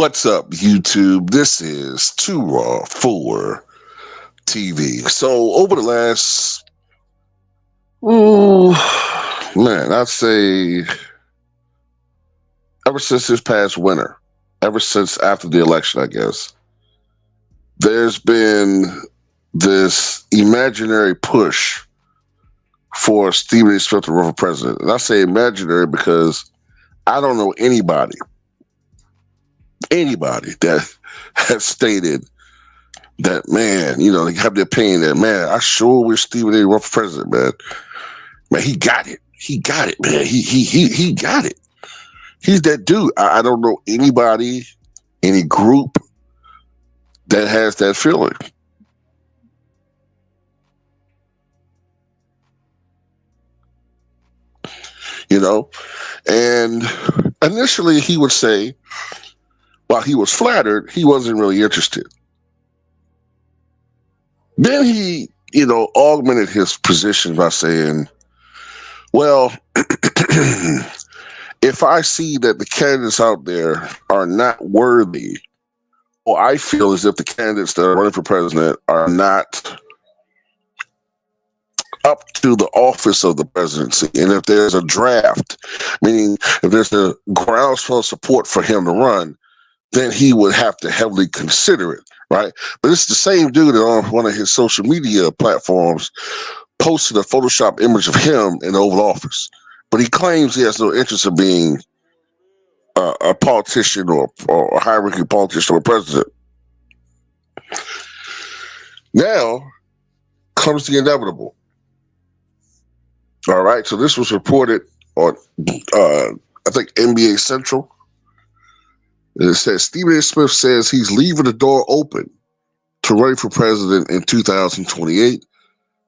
What's up, YouTube? This is Too Raw for TV. So, over the last, ooh, man, I'd say ever since this past winter, ever since after the election, I guess, there's been this imaginary push for Stephen A. Smith to run for president. And I say imaginary because I don't know anybody that has stated that, man, they have the opinion that, man, I sure wish Stephen A. run for president, man. Man, he got it. He got it, man. He got it. He's that dude. I don't know anybody, any group that has that feeling. You know? And initially he would say, while he was flattered, he wasn't really interested. Then he, augmented his position by saying, well, if I see that the candidates out there are not worthy, or I feel as if the candidates that are running for president are not up to the office of the presidency, and if there's a draft, meaning if there's a groundswell of support for him to run, then he would have to heavily consider it, right? But it's the same dude that on one of his social media platforms posted a Photoshop image of him in the Oval Office. But he claims he has no interest in being a politician or a high-ranking politician or president. Now comes the inevitable. All right, so this was reported on, I think, NBA Central. And it says Stephen A. Smith says he's leaving the door open to running for president in 2028.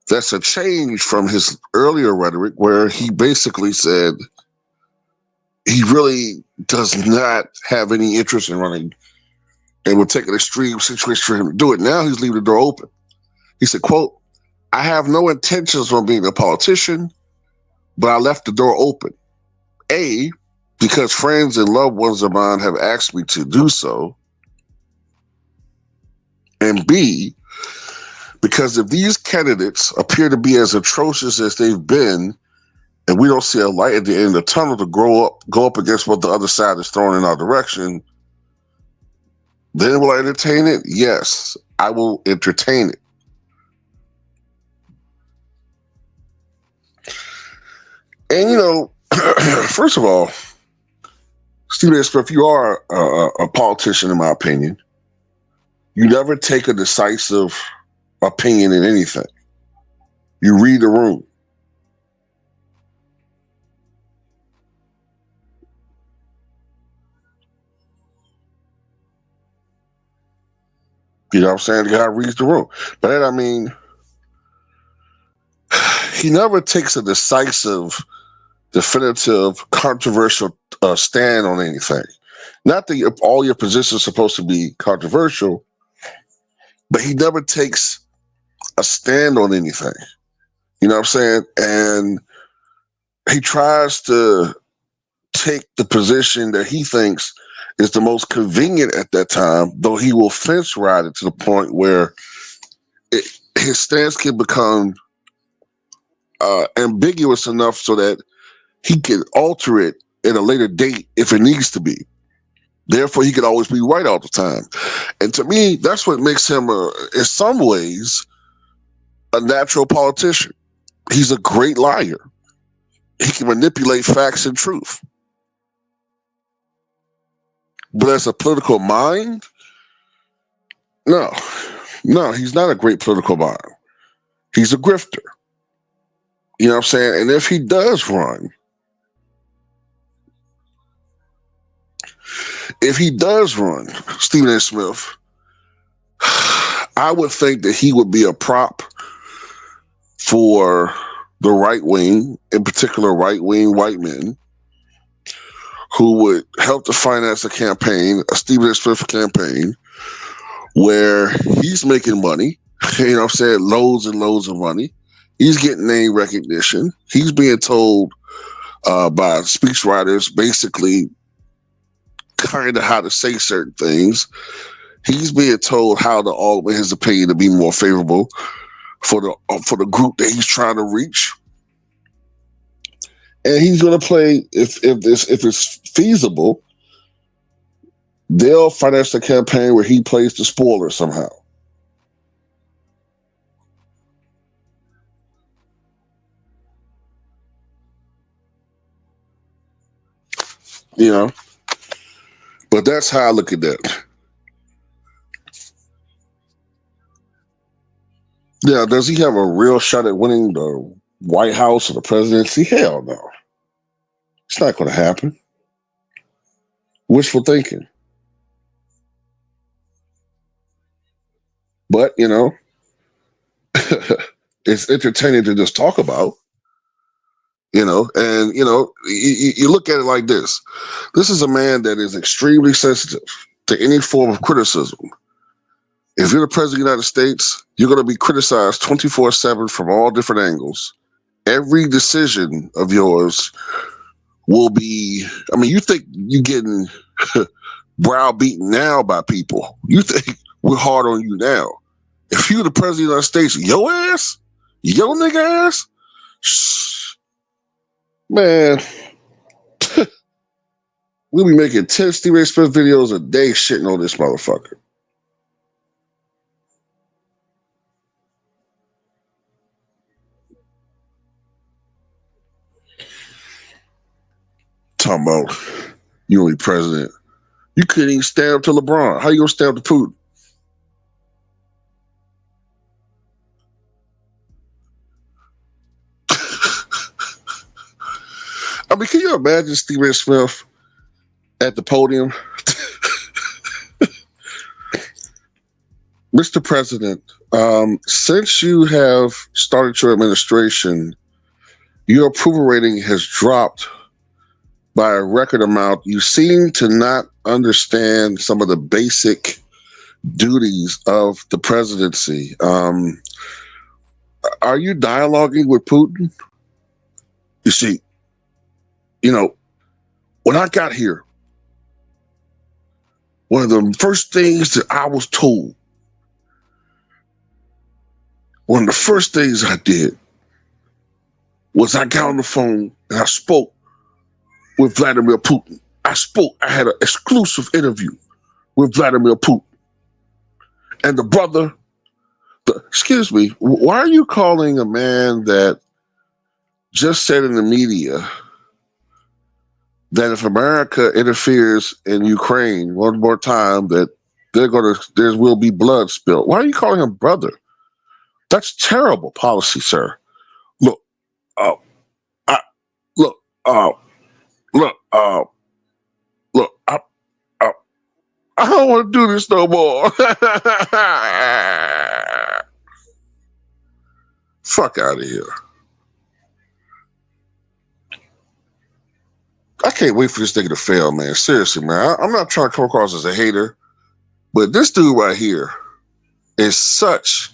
That's a change from his earlier rhetoric where he basically said he really does not have any interest in running and would take an extreme situation for him to do it. Now he's leaving the door open. He said, quote, I have no intentions on being a politician, but I left the door open. A, because friends and loved ones of mine have asked me to do so. And B, because if these candidates appear to be as atrocious as they've been, and we don't see a light at the end of the tunnel to go up against what the other side is throwing in our direction, then will I entertain it? Yes, I will entertain it. And, first of all, Stephen A. Smith, you are a politician, in my opinion. You never take a decisive opinion in anything. You read the room. You know what I'm saying? The guy reads the room. But then, I mean, he never takes a decisive, definitive, controversial stand on anything. Not that all your positions are supposed to be controversial, but he never takes a stand on anything. You know what I'm saying? And he tries to take the position that he thinks is the most convenient at that time, though he will fence ride it to the point where his stance can become ambiguous enough so that he can alter it at a later date if it needs to be. Therefore, he can always be right all the time. And to me, that's what makes him, in some ways, a natural politician. He's a great liar. He can manipulate facts and truth. But as a political mind, no, he's not a great political mind. He's a grifter. You know what I'm saying? And if he does run, Stephen A. Smith, I would think that he would be a prop for the right wing, in particular right wing white men, who would help to finance a campaign, a Stephen A. Smith campaign, where he's making money, you know what I'm saying, loads and loads of money. He's getting name recognition. He's being told by speechwriters, basically, kind of how to say certain things. He's being told how to alter his opinion to be more favorable for the group that he's trying to reach. And he's going to play if it's feasible. They'll finance a campaign where he plays the spoiler somehow. You know, but that's how I look at that. Yeah, does he have a real shot at winning the White House or the presidency? Hell no. It's not going to happen. Wishful thinking. But, it's entertaining to just talk about, and, you look at it like this. This is a man that is extremely sensitive to any form of criticism. If you're the president of the United States, you're going to be criticized 24/7 from all different angles. Every decision of yours will be, I mean, you think you're getting browbeaten now by people. You think we're hard on you now. If you're the president of the United States, your ass, your nigga ass, man, we'll be making 10 Stephen A. Smith videos a day shitting on this motherfucker. Talking about you only president. You couldn't even stand up to LeBron. How you gonna stand up to Putin? I mean, can you imagine Stephen A. Smith at the podium? Mr. President, since you have started your administration, your approval rating has dropped by a record amount. You seem to not understand some of the basic duties of the presidency. Are you dialoguing with Putin? You see, when I got here, one of the first things that I was told, one of the first things I did was I got on the phone and I spoke with Vladimir Putin. I had an exclusive interview with Vladimir Putin. And the brother, excuse me, why are you calling a man that just said in the media that if America interferes in Ukraine one more time, that there will be blood spilled? Why are you calling him brother? That's terrible policy, sir. Look, uh, I, look, look, look. Uh, I don't want to do this no more. Fuck out of here. I can't wait for this nigga to fail, man. Seriously, man. I'm not trying to come across as a hater, but this dude right here is such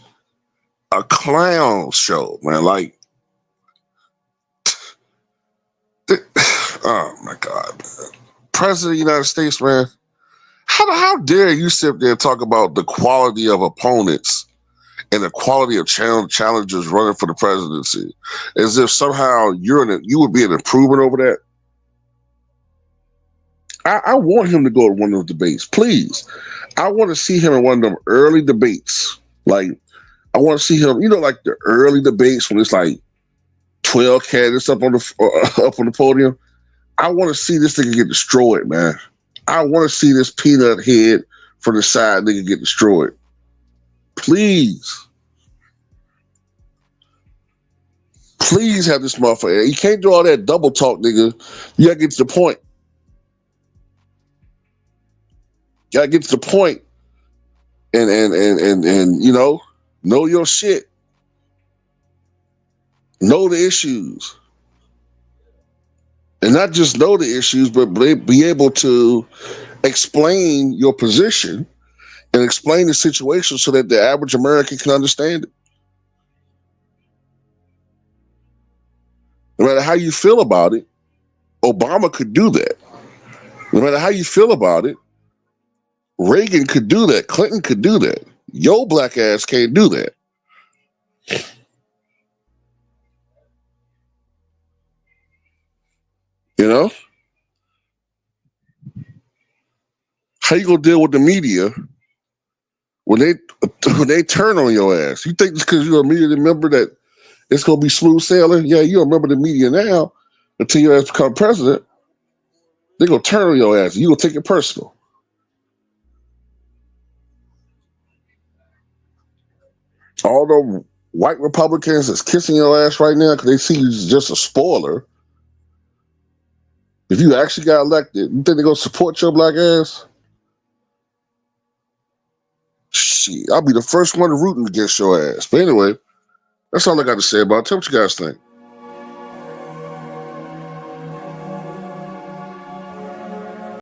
a clown show, man. Like, oh my God, man. President of the United States, man. How dare you sit there and talk about the quality of opponents and the quality of challengers running for the presidency, as if somehow you would be an improvement over that? I want him to go to one of those debates, please. I want to see him in one of them early debates. Like, I want to see him, like the early debates when it's like 12 candidates up on the podium. I want to see this nigga get destroyed, man. I want to see this peanut head from the side nigga get destroyed. Please. Please have this motherfucker. You can't do all that double talk, nigga. You gotta get to the point. You gotta get to the point and know your shit. Know the issues. And not just know the issues, but be able to explain your position and explain the situation so that the average American can understand it. No matter how you feel about it, Obama could do that. No matter how you feel about it, Reagan could do that. Clinton could do that. Your black ass can't do that. You know? How you gonna deal with the media when they when they turn on your ass? You think just because you're a media member that it's gonna be smooth sailing? Yeah, you're a member of the media now until your ass become president. They're gonna turn on your ass. You gonna take it personal. All the white Republicans that's kissing your ass right now because they see you as just a spoiler. If you actually got elected, you think they're gonna support your black ass? Shit, I'll be the first one rooting against your ass. But anyway, that's all I got to say about it. Tell me what you guys think.